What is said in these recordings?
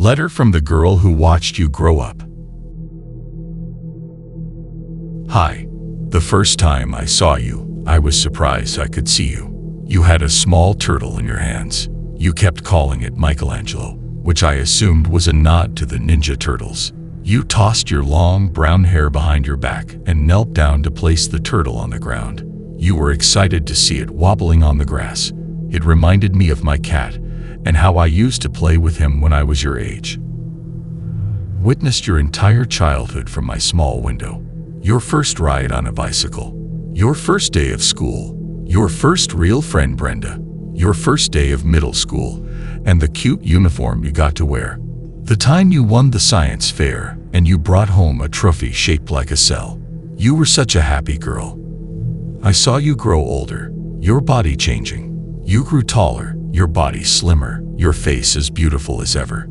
Letter from the girl who watched you grow up. Hi. The first time I saw you, I was surprised I could see you. You had a small turtle in your hands. You kept calling it Michelangelo, which I assumed was a nod to the Ninja Turtles. You tossed your long brown hair behind your back and knelt down to place the turtle on the ground. You were excited to see it wobbling on the grass. It reminded me of my cat and how I used to play with him when I was your age. Witnessed your entire childhood from my small window. Your first ride on a bicycle. Your first day of school. Your first real friend Brenda. Your first day of middle school. And the cute uniform you got to wear. The time you won the science fair and you brought home a trophy shaped like a cell. You were such a happy girl. I saw you grow older, your body changing. You grew taller, your body slimmer, your face as beautiful as ever.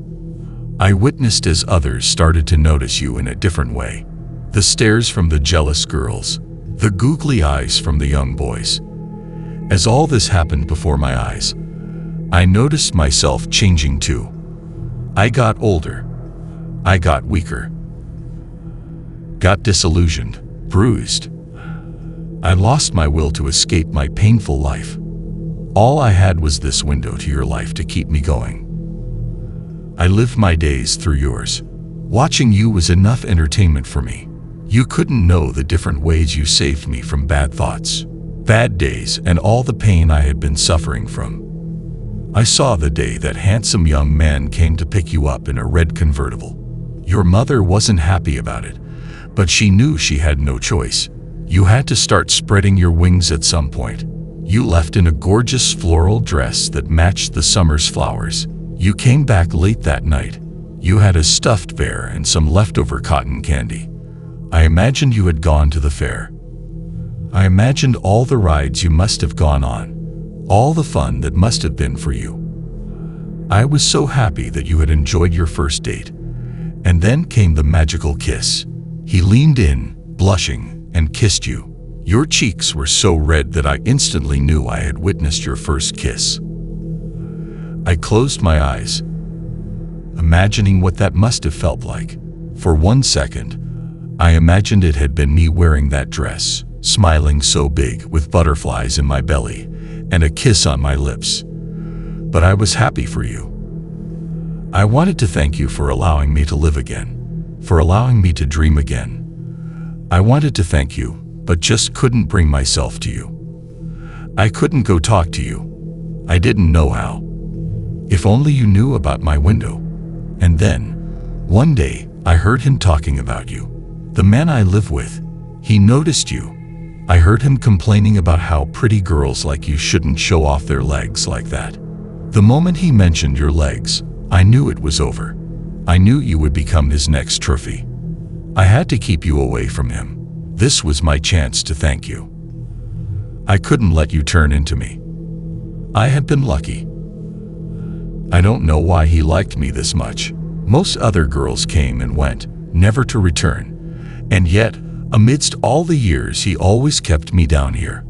I witnessed as others started to notice you in a different way. The stares from the jealous girls, the googly eyes from the young boys. As all this happened before my eyes, I noticed myself changing too. I got older. I got weaker. Got disillusioned, bruised. I lost my will to escape my painful life. All I had was this window to your life to keep me going. I lived my days through yours. Watching you was enough entertainment for me. You couldn't know the different ways you saved me from bad thoughts, bad days, and all the pain I had been suffering from. I saw the day that handsome young man came to pick you up in a red convertible. Your mother wasn't happy about it, but she knew she had no choice. You had to start spreading your wings at some point. You left in a gorgeous floral dress that matched the summer's flowers. You came back late that night. You had a stuffed bear and some leftover cotton candy. I imagined you had gone to the fair. I imagined all the rides you must have gone on, all the fun that must have been for you. I was so happy that you had enjoyed your first date. And then came the magical kiss. He leaned in, blushing, and kissed you. Your cheeks were so red that I instantly knew I had witnessed your first kiss. I closed my eyes, imagining what that must have felt like. For 1 second, I imagined it had been me wearing that dress, smiling so big with butterflies in my belly and a kiss on my lips. But I was happy for you. I wanted to thank you for allowing me to live again, for allowing me to dream again. I wanted to thank you, but just couldn't bring myself to you. I couldn't go talk to you. I didn't know how. If only you knew about my window. And then, one day, I heard him talking about you. The man I live with, he noticed you. I heard him complaining about how pretty girls like you shouldn't show off their legs like that. The moment he mentioned your legs, I knew it was over. I knew you would become his next trophy. I had to keep you away from him. This was my chance to thank you. I couldn't let you turn into me. I had been lucky. I don't know why he liked me this much. Most other girls came and went, never to return. And yet, amidst all the years, he always kept me down here.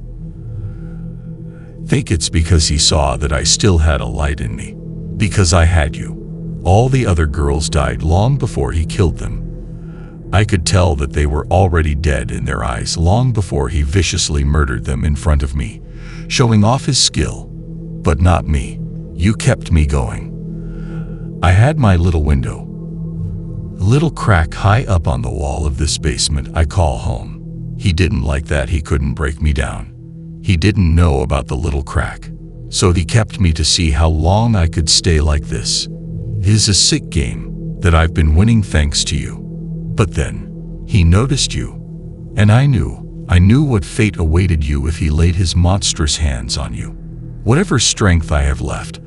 Think it's because he saw that I still had a light in me. Because I had you. All the other girls died long before he killed them. I could tell that they were already dead in their eyes long before he viciously murdered them in front of me, showing off his skill. But not me. You kept me going. I had my little window. A little crack high up on the wall of this basement I call home. He didn't like that he couldn't break me down. He didn't know about the little crack. So he kept me to see how long I could stay like this. It is a sick game that I've been winning thanks to you. But then, he noticed you. And I knew what fate awaited you if he laid his monstrous hands on you. Whatever strength I have left,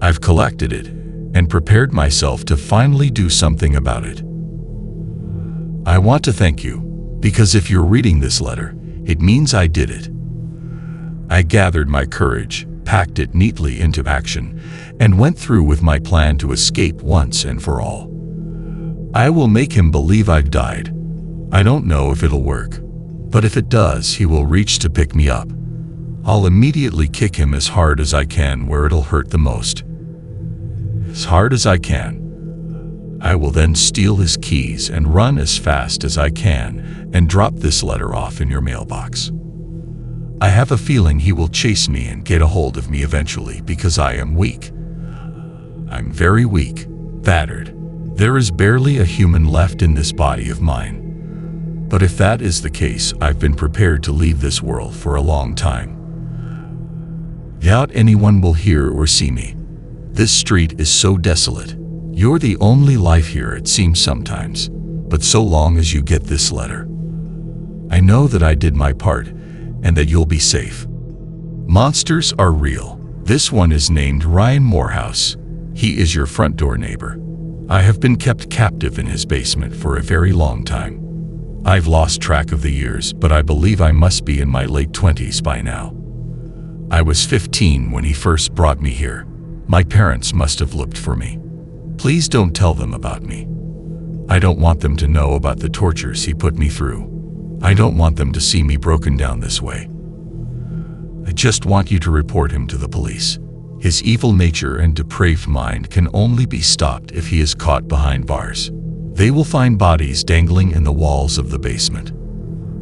I've collected it and prepared myself to finally do something about it. I want to thank you, because if you're reading this letter, it means I did it. I gathered my courage, packed it neatly into action, and went through with my plan to escape once and for all. I will make him believe I've died. I don't know if it'll work, but if it does, he will reach to pick me up. I'll immediately kick him as hard as I can where it'll hurt the most. As hard as I can. I will then steal his keys and run as fast as I can and drop this letter off in your mailbox. I have a feeling he will chase me and get a hold of me eventually because I am weak. I'm very weak, battered. There is barely a human left in this body of mine. But if that is the case, I've been prepared to leave this world for a long time. Doubt anyone will hear or see me. This street is so desolate. You're the only life here, it seems sometimes. But so long as you get this letter, I know that I did my part and that you'll be safe. Monsters are real. This one is named Ryan Morehouse. He is your front door neighbor. I have been kept captive in his basement for a very long time. I've lost track of the years, but I believe I must be in my late 20s by now. I was 15 when he first brought me here. My parents must have looked for me. Please don't tell them about me. I don't want them to know about the tortures he put me through. I don't want them to see me broken down this way. I just want you to report him to the police. His evil nature and depraved mind can only be stopped if he is caught behind bars. They will find bodies dangling in the walls of the basement.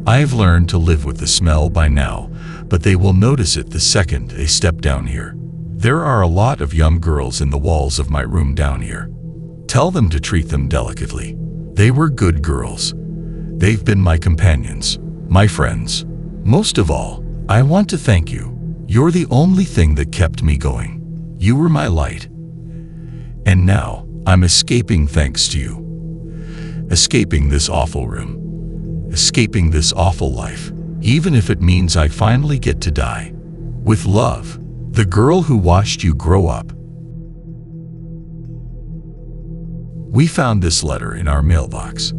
I have learned to live with the smell by now, but they will notice it the second they step down here. There are a lot of young girls in the walls of my room down here. Tell them to treat them delicately. They were good girls. They've been my companions, my friends. Most of all, I want to thank you. You're the only thing that kept me going. You were my light. And now, I'm escaping thanks to you. Escaping this awful room. Escaping this awful life, even if it means I finally get to die. With love, the girl who watched you grow up. We found this letter in our mailbox.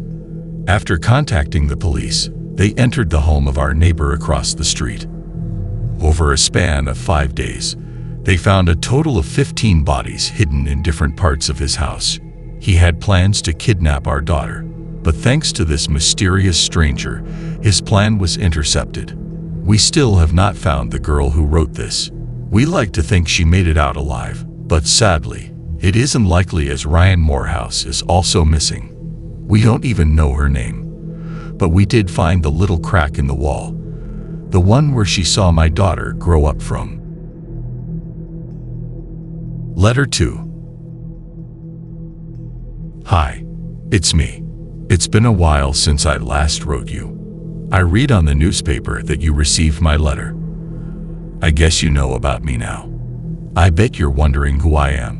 After contacting the police, they entered the home of our neighbor across the street. Over a span of 5 days, they found a total of 15 bodies hidden in different parts of his house. He had plans to kidnap our daughter, but thanks to this mysterious stranger, his plan was intercepted. We still have not found the girl who wrote this. We like to think she made it out alive, but sadly, it is unlikely as Ryan Morehouse is also missing. We don't even know her name, but we did find the little crack in the wall, the one where she saw my daughter grow up from. Letter 2. Hi, it's me. It's been a while since I last wrote you. I read on the newspaper that you received my letter. I guess you know about me now. I bet you're wondering who I am,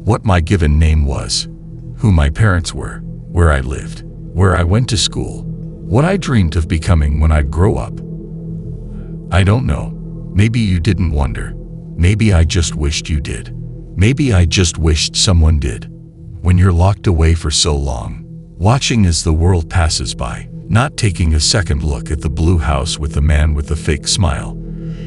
what my given name was, who my parents were, where I lived, where I went to school, what I dreamed of becoming when I'd grow up. I don't know. Maybe you didn't wonder. Maybe I just wished you did. Maybe I just wished someone did. When you're locked away for so long, watching as the world passes by, not taking a second look at the blue house with the man with the fake smile,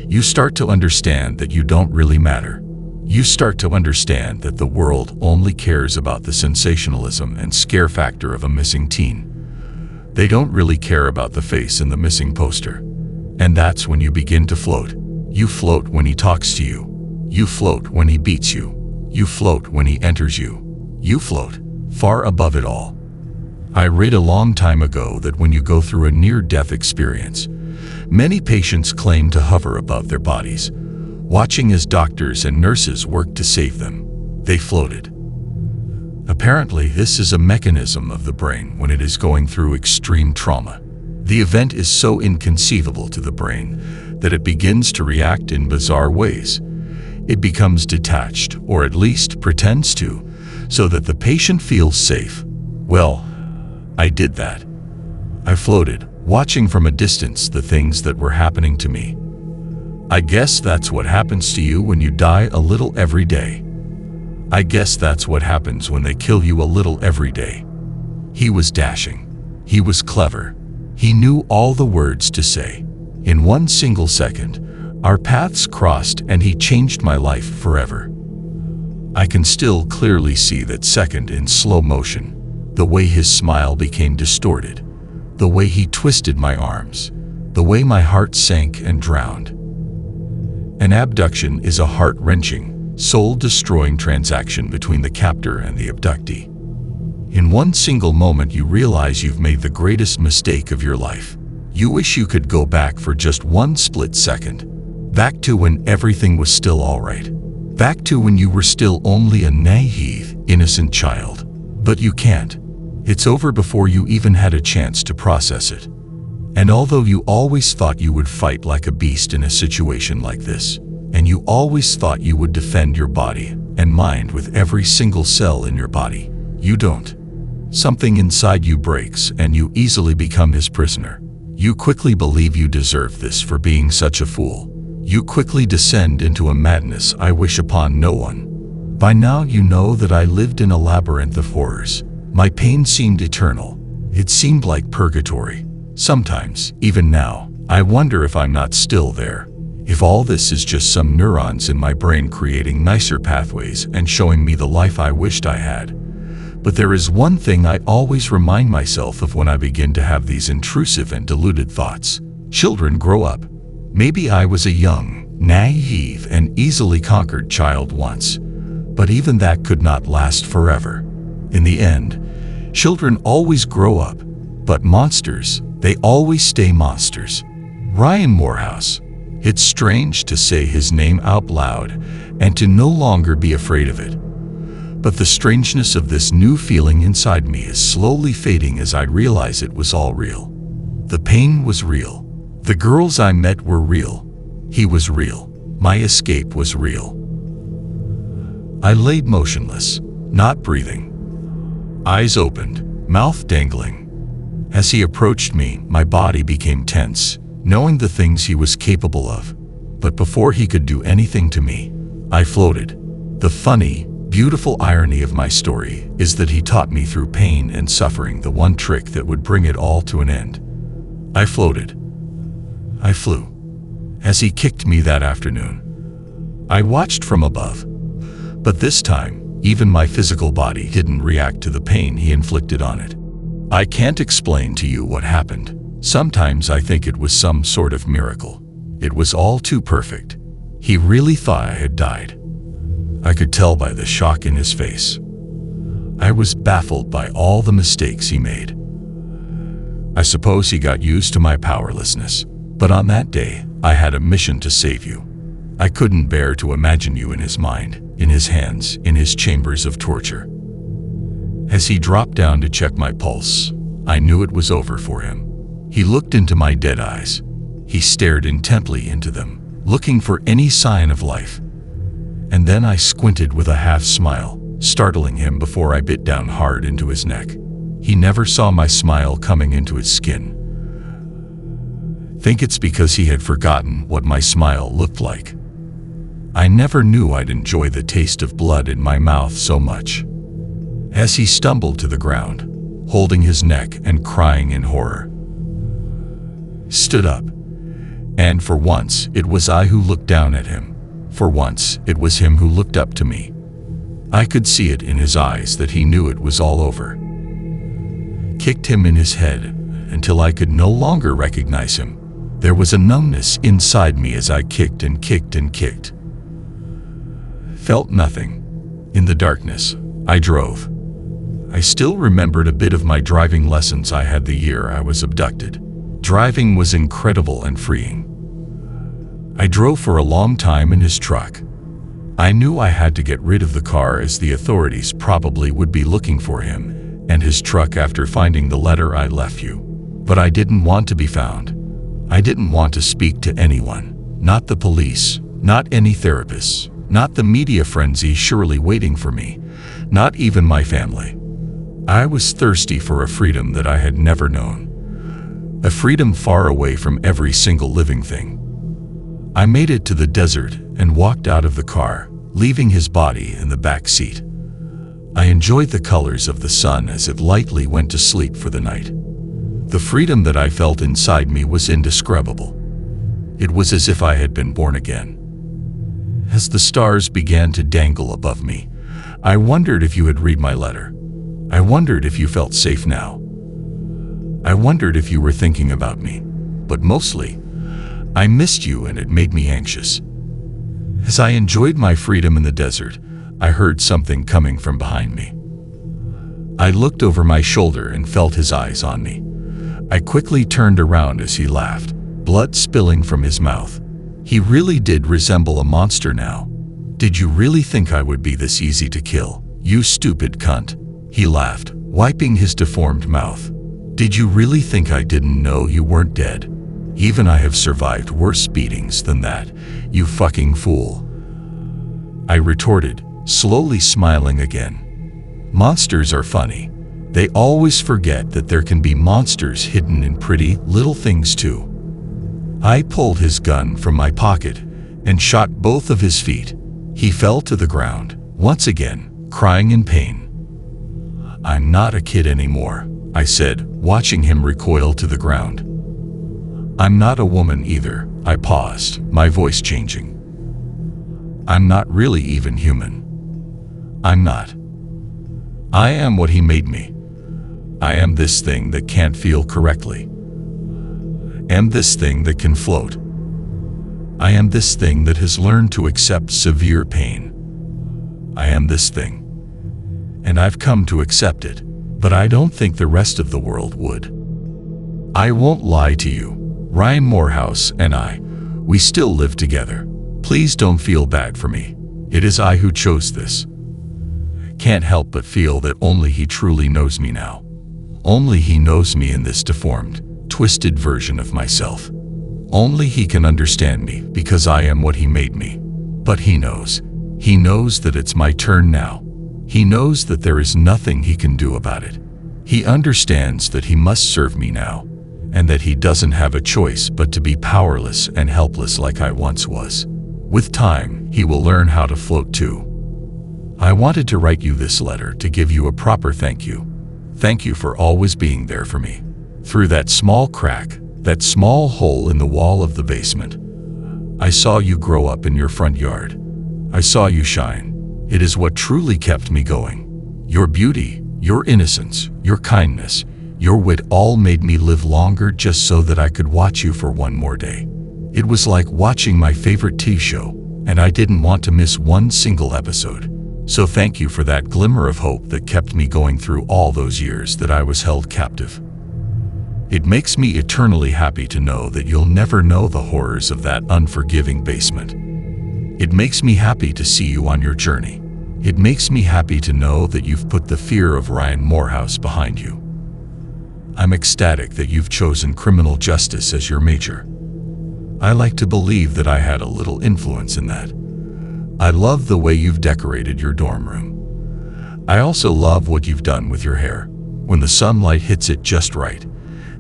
you start to understand that you don't really matter. You start to understand that the world only cares about the sensationalism and scare factor of a missing teen. They don't really care about the face in the missing poster. And that's when you begin to float. You float when he talks to you. You float when he beats you. You float when he enters you. You float far above it all. I read a long time ago that when you go through a near-death experience, many patients claim to hover above their bodies, watching as doctors and nurses work to save them. They floated. Apparently, this is a mechanism of the brain when it is going through extreme trauma. The event is so inconceivable to the brain that it begins to react in bizarre ways. It becomes detached, or at least pretends to, so that the patient feels safe. Well, I did that. I floated, watching from a distance the things that were happening to me. I guess that's what happens to you when you die a little every day. I guess that's what happens when they kill you a little every day. He was dashing. He was clever. He knew all the words to say. In one single second, our paths crossed and he changed my life forever. I can still clearly see that second in slow motion, the way his smile became distorted, the way he twisted my arms, the way my heart sank and drowned. An abduction is a heart-wrenching, soul-destroying transaction between the captor and the abductee. In one single moment, you realize you've made the greatest mistake of your life. You wish you could go back for just one split second. Back to when everything was still all right. Back to when you were still only a naive, innocent child. But you can't. It's over before you even had a chance to process it. And although you always thought you would fight like a beast in a situation like this, and you always thought you would defend your body and mind with every single cell in your body, you don't. Something inside you breaks and you easily become his prisoner. You quickly believe you deserve this for being such a fool. You quickly descend into a madness I wish upon no one. By now you know that I lived in a labyrinth of horrors. My pain seemed eternal. It seemed like purgatory. Sometimes, even now, I wonder if I'm not still there. If all this is just some neurons in my brain creating nicer pathways and showing me the life I wished I had. But there is one thing I always remind myself of when I begin to have these intrusive and deluded thoughts. Children grow up. Maybe I was a young, naive, and easily conquered child once, but even that could not last forever. In the end, children always grow up, but monsters, they always stay monsters. Ryan Morehouse. It's strange to say his name out loud and to no longer be afraid of it. But the strangeness of this new feeling inside me is slowly fading as I realize it was all real. The pain was real. The girls I met were real. He was real. My escape was real. I laid motionless, not breathing. Eyes opened, mouth dangling. As he approached me, my body became tense, knowing the things he was capable of. But before he could do anything to me, I floated. The funny, beautiful irony of my story is that he taught me through pain and suffering the one trick that would bring it all to an end. I floated. I flew. As he kicked me that afternoon, I watched from above. But this time, even my physical body didn't react to the pain he inflicted on it. I can't explain to you what happened. Sometimes I think it was some sort of miracle. It was all too perfect. He really thought I had died. I could tell by the shock in his face. I was baffled by all the mistakes he made. I suppose he got used to my powerlessness, but on that day, I had a mission to save you. I couldn't bear to imagine you in his mind, in his hands, in his chambers of torture. As he dropped down to check my pulse, I knew it was over for him. He looked into my dead eyes. He stared intently into them, looking for any sign of life. And then I squinted with a half smile, startling him before I bit down hard into his neck. He never saw my smile coming into his skin. Think it's because he had forgotten what my smile looked like. I never knew I'd enjoy the taste of blood in my mouth so much. As he stumbled to the ground, holding his neck and crying in horror, stood up. And for once, it was I who looked down at him. For once, it was him who looked up to me. I could see it in his eyes that he knew it was all over. Kicked him in his head until I could no longer recognize him. There was a numbness inside me as I kicked and kicked and kicked. Felt nothing. In the darkness, I drove. I still remembered a bit of my driving lessons I had the year I was abducted. Driving was incredible and freeing. I drove for a long time in his truck. I knew I had to get rid of the car as the authorities probably would be looking for him and his truck after finding the letter I left you. But I didn't want to be found. I didn't want to speak to anyone, not the police, not any therapists, not the media frenzy surely waiting for me, not even my family. I was thirsty for a freedom that I had never known, a freedom far away from every single living thing. I made it to the desert and walked out of the car, leaving his body in the back seat. I enjoyed the colors of the sun as it lightly went to sleep for the night. The freedom that I felt inside me was indescribable. It was as if I had been born again. As the stars began to dangle above me, I wondered if you had read my letter. I wondered if you felt safe now. I wondered if you were thinking about me, but mostly, I missed you and it made me anxious. As I enjoyed my freedom in the desert, I heard something coming from behind me. I looked over my shoulder and felt his eyes on me. I quickly turned around as he laughed, blood spilling from his mouth. He really did resemble a monster now. Did you really think I would be this easy to kill, you stupid cunt? He laughed, wiping his deformed mouth. Did you really think I didn't know you weren't dead? Even I have survived worse beatings than that, you fucking fool. I retorted, slowly smiling again. Monsters are funny. They always forget that there can be monsters hidden in pretty little things too. I pulled his gun from my pocket and shot both of his feet. He fell to the ground, once again, crying in pain. I'm not a kid anymore, I said, watching him recoil to the ground. I'm not a woman either, I paused, my voice changing. I'm not really even human. I'm not. I am what he made me. I am this thing that can't feel correctly. Am this thing that can float. I am this thing that has learned to accept severe pain. I am this thing. And I've come to accept it, but I don't think the rest of the world would. I won't lie to you. Ryan Morehouse and I, we still live together. Please don't feel bad for me. It is I who chose this. Can't help but feel that only he truly knows me now. Only he knows me in this deformed, twisted version of myself. Only he can understand me because I am what he made me. But he knows. He knows that it's my turn now. He knows that there is nothing he can do about it. He understands that he must serve me now, and that he doesn't have a choice but to be powerless and helpless like I once was. With time, he will learn how to float too. I wanted to write you this letter to give you a proper thank you. Thank you for always being there for me. Through that small crack, that small hole in the wall of the basement, I saw you grow up in your front yard. I saw you shine. It is what truly kept me going. Your beauty, your innocence, your kindness, your wit all made me live longer just so that I could watch you for one more day. It was like watching my favorite TV show, and I didn't want to miss one single episode. So thank you for that glimmer of hope that kept me going through all those years that I was held captive. It makes me eternally happy to know that you'll never know the horrors of that unforgiving basement. It makes me happy to see you on your journey. It makes me happy to know that you've put the fear of Ryan Morehouse behind you. I'm ecstatic that you've chosen criminal justice as your major. I like to believe that I had a little influence in that. I love the way you've decorated your dorm room. I also love what you've done with your hair. When the sunlight hits it just right,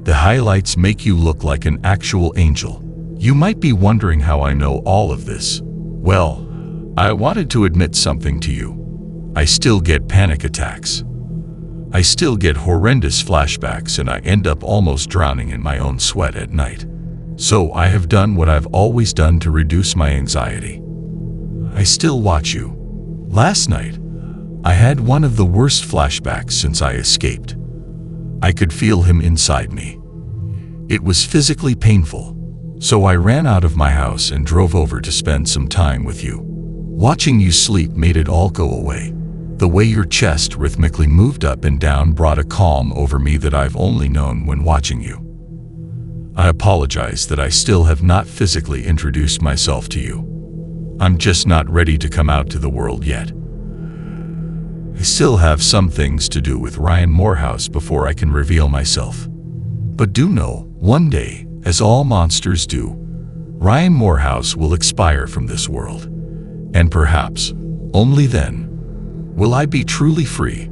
the highlights make you look like an actual angel. You might be wondering how I know all of this. Well, I wanted to admit something to you. I still get panic attacks. I still get horrendous flashbacks, and I end up almost drowning in my own sweat at night. So I have done what I've always done to reduce my anxiety. I still watch you. Last night, I had one of the worst flashbacks since I escaped. I could feel him inside me. It was physically painful. So I ran out of my house and drove over to spend some time with you. Watching you sleep made it all go away. The way your chest rhythmically moved up and down brought a calm over me that I've only known when watching you. I apologize that I still have not physically introduced myself to you. I'm just not ready to come out to the world yet. I still have some things to do with Ryan Morehouse before I can reveal myself. But do know, one day, as all monsters do, Ryan Morehouse will expire from this world. And perhaps, only then, will I be truly free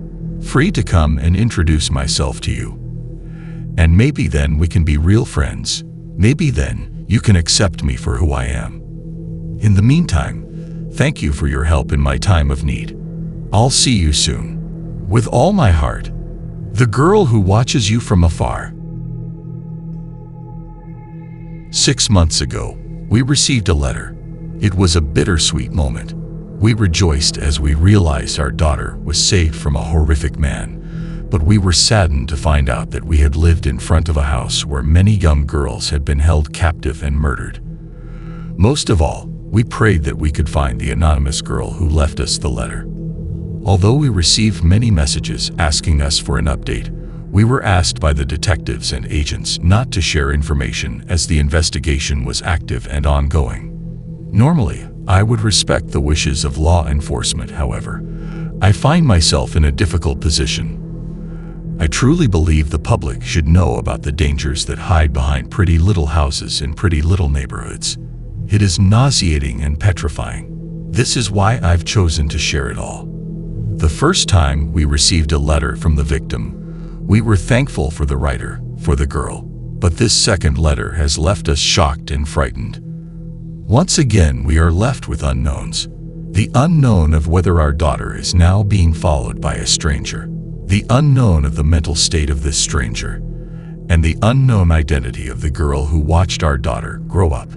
to come and introduce myself to you. And maybe then we can be real friends. Maybe then you can accept me for who I am. In the meantime, thank you for your help in my time of need. I'll see you soon. With all my heart, the girl who watches you from afar. 6 months ago, we received a letter. It was a bittersweet moment. We rejoiced as we realized our daughter was saved from a horrific man, but we were saddened to find out that we had lived in front of a house where many young girls had been held captive and murdered. Most of all, we prayed that we could find the anonymous girl who left us the letter. Although we received many messages asking us for an update, we were asked by the detectives and agents not to share information as the investigation was active and ongoing. Normally, I would respect the wishes of law enforcement, however, I find myself in a difficult position. I truly believe the public should know about the dangers that hide behind pretty little houses in pretty little neighborhoods. It is nauseating and petrifying. This is why I've chosen to share it all. The first time we received a letter from the victim, we were thankful for the writer, for the girl, but this second letter has left us shocked and frightened. Once again, we are left with unknowns. The unknown of whether our daughter is now being followed by a stranger, the unknown of the mental state of this stranger, and the unknown identity of the girl who watched our daughter grow up.